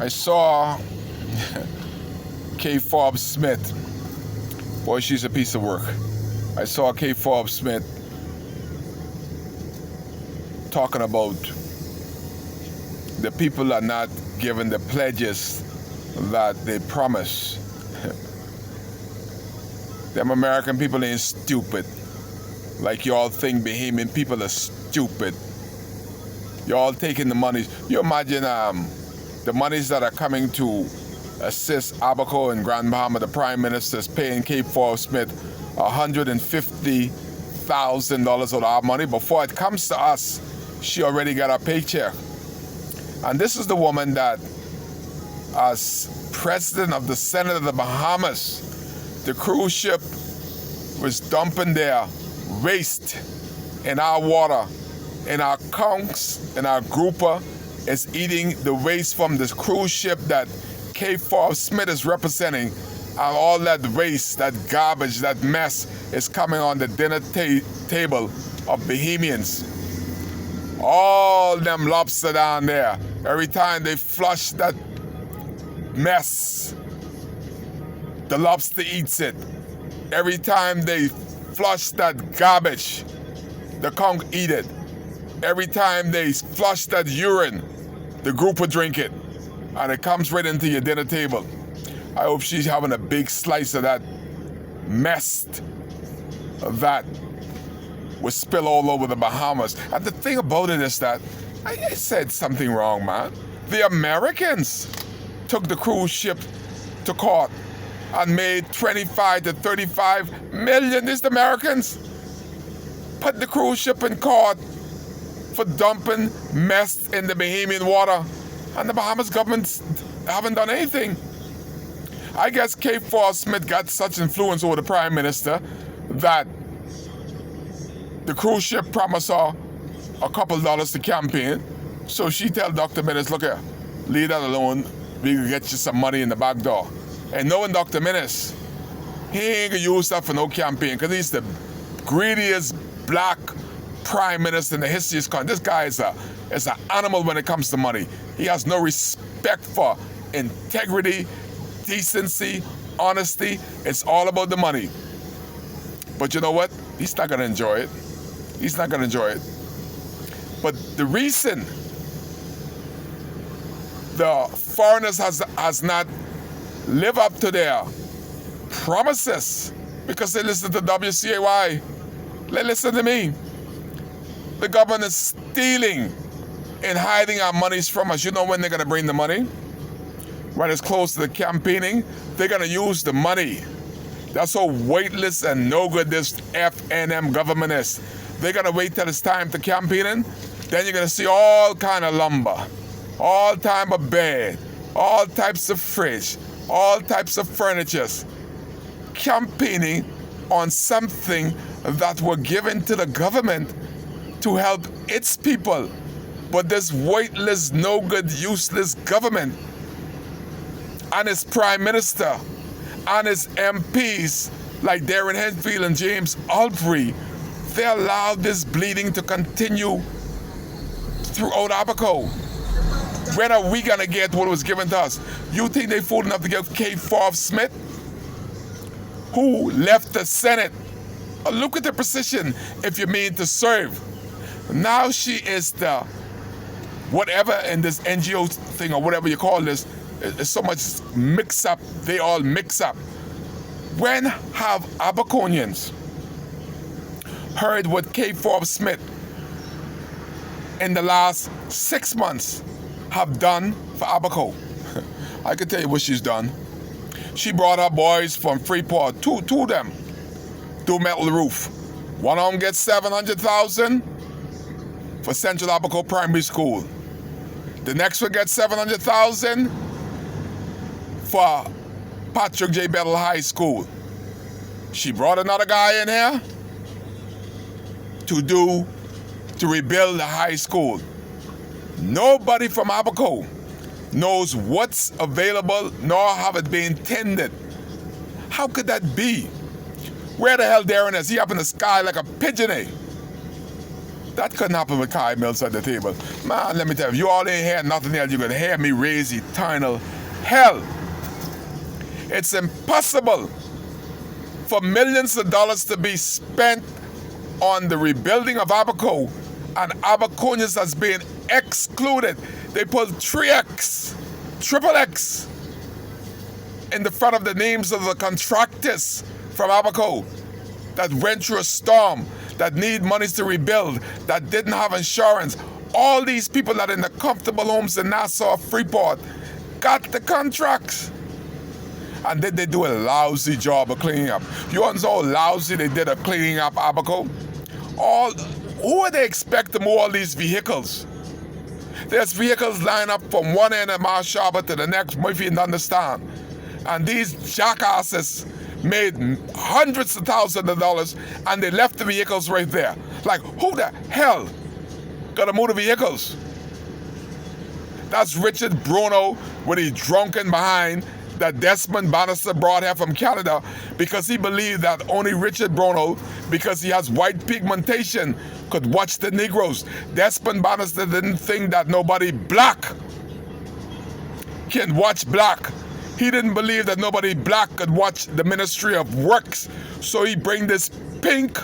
I saw Kay Forbes Smith. Boy, she's a piece of work. I saw Kay Forbes Smith talking about the people are not given the pledges that they promise. Them American people ain't stupid. Like y'all think Bahamian people are stupid. Y'all taking the monies. You imagine the monies that are coming to assist Abaco and Grand Bahama, the Prime Minister's paying Kay Forbes Smith $150,000 of our money. Before it comes to us, she already got a paycheck. And this is the woman that, as president of the Senate of the Bahamas, the cruise ship was dumping their waste in our water, in our conchs, in our grouper, is eating the waste from this cruise ship that Kay Forbes Smith is representing, and all that waste, that garbage, that mess is coming on the dinner table of Bahamians. All them lobster down there, every time they flush that mess, the lobster eats it. Every time they flush that garbage, the conch eat it. Every time they flush that urine, the group will drink it. And it comes right into your dinner table. I hope she's having a big slice of that mess that will spill all over the Bahamas. And the thing about it is that I said something wrong, man. The Americans took the cruise ship to court and made 25 to 35 million. These Americans put the cruise ship in court for dumping mess in the Bahamian water. And the Bahamas government haven't done anything. I guess Kay Forbes Smith got such influence over the Prime Minister that the cruise ship promised her a couple dollars to campaign. So she tell Dr. Minnis, look here, leave that alone. We can get you some money in the back door. And knowing Dr. Minnis, he ain't gonna use that for no campaign because he's the greediest black Prime Minister in the history of this country. This guy is an animal when it comes to money. He has no respect for integrity, decency, honesty. It's all about the money. But you know what? He's not gonna enjoy it. He's not gonna enjoy it. But the reason the foreigners has not lived up to their promises because they listen to WCAY. They listen to me. The government is stealing and hiding our monies from us. You know when they're gonna bring the money? When it's close to the campaigning, they're gonna use the money. That's how weightless and no good this FNM government is. They're gonna wait till it's time to campaigning. Then you're gonna see all kind of lumber, all type of bed, all types of fridge, all types of furnitures, campaigning on something that were given to the government to help its people. But this weightless, no good, useless government and its Prime Minister and its MPs like Darren Henfield and James Albury, they allowed this bleeding to continue throughout Abaco. When are we gonna get what was given to us? You think they fool enough to give Kay Forbes Smith, who left the Senate, a lucrative position if you mean to serve? Now she is the whatever in this NGO thing or whatever you call this. It's so much mix up. They all mix up. When have Abaconians heard what Kay Forbes Smith in the last 6 months have done for Abaco? I can tell you what she's done. She brought her boys from Freeport, two of them, to Metal Roof. One of them gets $700,000 for Central Abaco Primary School. The next one gets $700,000 for Patrick J. Bettle High School. She brought another guy in here to rebuild the high school. Nobody from Abaco knows what's available nor have it been tended. How could that be? Where the hell Darren is? He up in the sky like a pigeon, eh? That couldn't happen with Kai Mills at the table. Man, let me tell you, you all ain't hear nothing else. You're going to hear me raise eternal hell. It's impossible for millions of dollars to be spent on the rebuilding of Abaco, and Abaconians has been excluded. They put 3X, triple X in the front of the names of the contractors from Abaco that went through a storm, that need monies to rebuild, that didn't have insurance. All these people that are in the comfortable homes in Nassau, Freeport, got the contracts. And then they do a lousy job of cleaning up. You want to know how lousy they did of cleaning up Abaco? Who would they expect to move all these vehicles? There's vehicles lined up from one end of Marsh Harbor to the next, if you didn't understand. And these jackasses made hundreds of thousands of dollars, and they left the vehicles right there. Like, who the hell gonna move the vehicles? That's Richard Bruno with his drunken behind that Desmond Bannister brought here from Canada, because he believed that only Richard Bruno, because he has white pigmentation, could watch the Negroes. Desmond Bannister didn't think that nobody black can watch black. He didn't believe that nobody black could watch the Ministry of Works. So he bring this pink,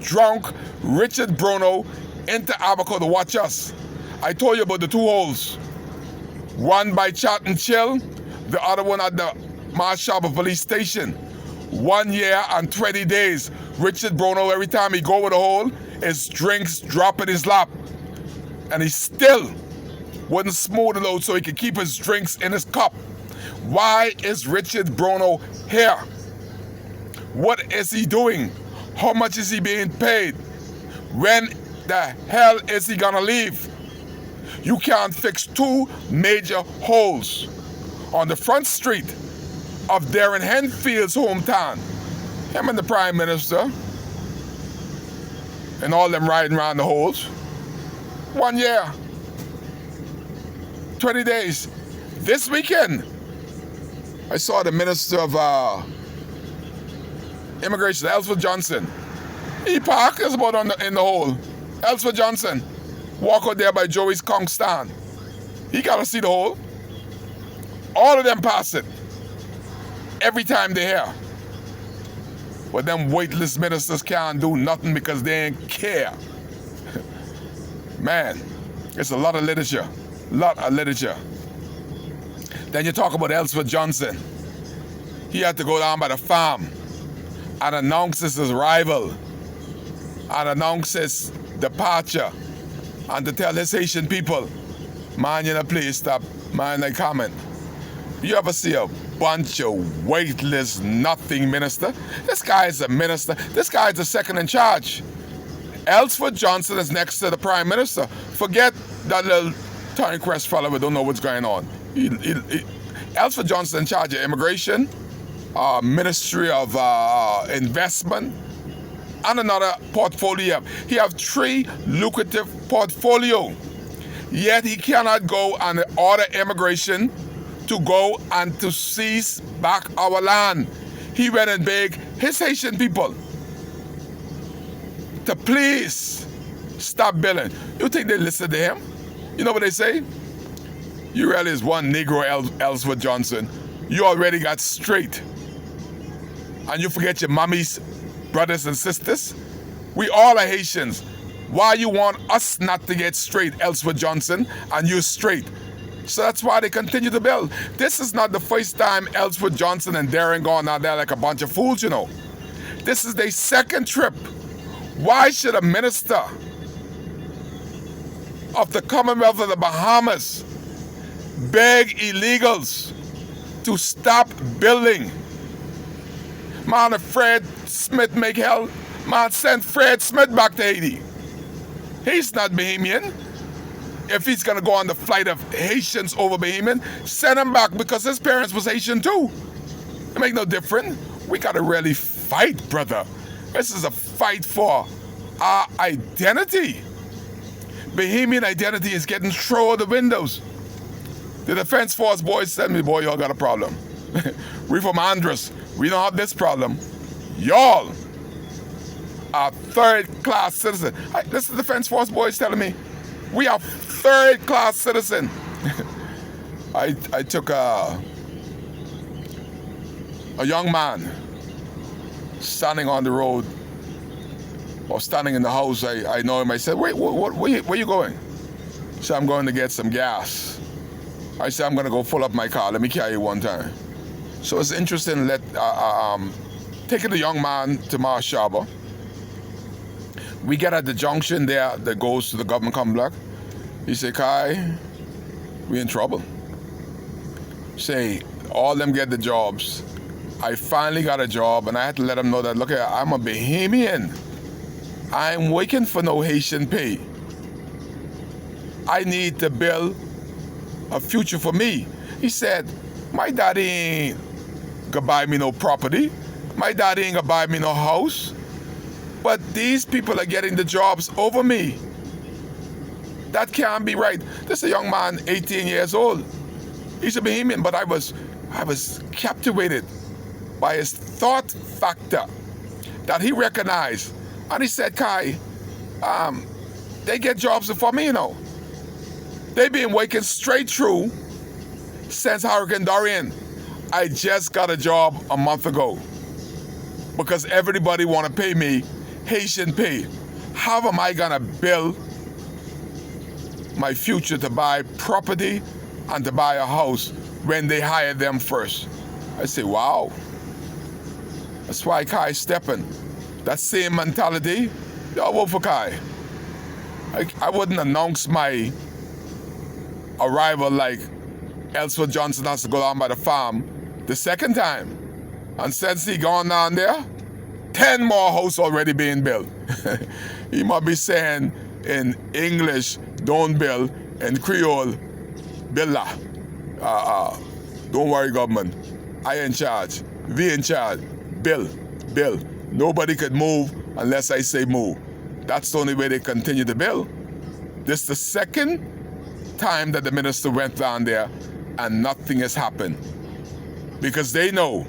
drunk Richard Bruno into Abaco to watch us. I told you about the two holes. One by Chat and Chill, the other one at the Marsh Harbor Police Station. 1 year and 20 days. Richard Bruno, every time he go with a hole, his drinks drop in his lap. And he still wouldn't smooth it out so he could keep his drinks in his cup. Why is Richard Bruno here? What is he doing? How much is he being paid? When the hell is he gonna leave? You can't fix two major holes on the front street of Darren Henfield's hometown. Him and the Prime Minister and all them riding around the holes. 1 year, 20 days. This weekend, I saw the Minister of Immigration, Ellsworth Johnson. He parked just about in the hole. Ellsworth Johnson, walk out there by Joey's Kong stand. He gotta see the hole. All of them pass it every time they're here. But them weightless ministers can't do nothing because they ain't care. Man, it's a lot of literature. Then you talk about Ellsworth Johnson. He had to go down by the farm and announce his arrival and announce his departure and to tell his Haitian people, man, you know, please stop, man, like comment. You ever see a bunch of weightless nothing minister? This guy is a minister. This guy is the second in charge. Ellsworth Johnson is next to the Prime Minister. Forget that little Turnquest fellow who don't know what's going on. Ellsworth Johnson in charge of immigration, Ministry of Investment, and another portfolio. He have 3 lucrative portfolio. Yet he cannot go and order immigration to go and to seize back our land. He went and begged his Haitian people to please stop billing. You think they listen to him? You know what they say? You really is one Negro Ellsworth Johnson. You already got straight. And you forget your mommies, brothers and sisters? We all are Haitians. Why you want us not to get straight, Ellsworth Johnson, and you straight? So that's why they continue to build. This is not the first time Ellsworth Johnson and Darren gone out there like a bunch of fools, you know. This is their second trip. Why should a minister of the Commonwealth of the Bahamas beg illegals to stop building? Man, if Fred Smith make hell, man, send Fred Smith back to Haiti. He's not Bahamian. If he's gonna go on the flight of Haitians over Bahamian, send him back because his parents was Haitian too. It make no difference. We gotta really fight, brother. This is a fight for our identity. Bahamian identity is getting thrown out the windows. The Defense Force boys said me, boy, y'all got a problem. We from Andros. We don't have this problem. Y'all are third-class citizens. This is the Defense Force boys telling me we are third-class citizens. I took a young man standing on the road or standing in the house. I know him. I said, wait, where you going? He said, I'm going to get some gas. I said, I'm going to go fill up my car. Let me carry you one time. So it's interesting taking the young man to Marsh Harbor. We get at the junction there that goes to the government complex. He said, Kai, we in trouble. Say, all them get the jobs. I finally got a job, and I had to let them know that, look here, I'm a Bahamian. I'm working for no Haitian pay. I need to build a future for me. He said, my daddy ain't gonna buy me no property. My daddy ain't gonna buy me no house. But these people are getting the jobs over me. That can't be right. This is a young man, 18 years old. He's a Bahamian, but I was captivated by his thought factor that he recognized. And he said, Kai, they get jobs for me, you know. They've been working straight through since Hurricane Dorian. I just got a job a month ago because everybody want to pay me Haitian pay. How am I gonna build my future to buy property and to buy a house when they hire them first? I say, wow. That's why Kai stepping. That same mentality, y'all vote for Kai. I wouldn't announce my arrival like Ellsworth Johnson has to go down by the farm the second time. And since he gone down there, 10 more houses already being built. He must be saying in English, don't build, and Creole, build la. Don't worry, government. I in charge. We in charge. Build. Nobody could move unless I say move. That's the only way they continue to build. This is the second time that the minister went down there and nothing has happened. Because they know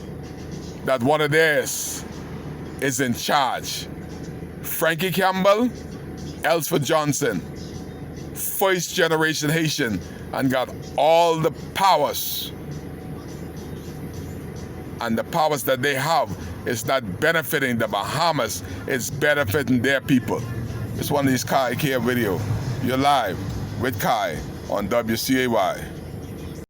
that one of theirs is in charge. Frankie Campbell, Ellsworth Johnson, first generation Haitian, and got all the powers. And the powers that they have is not benefiting the Bahamas, it's benefiting their people. It's one of these Kai Care video. You're live with Kai on WCAY.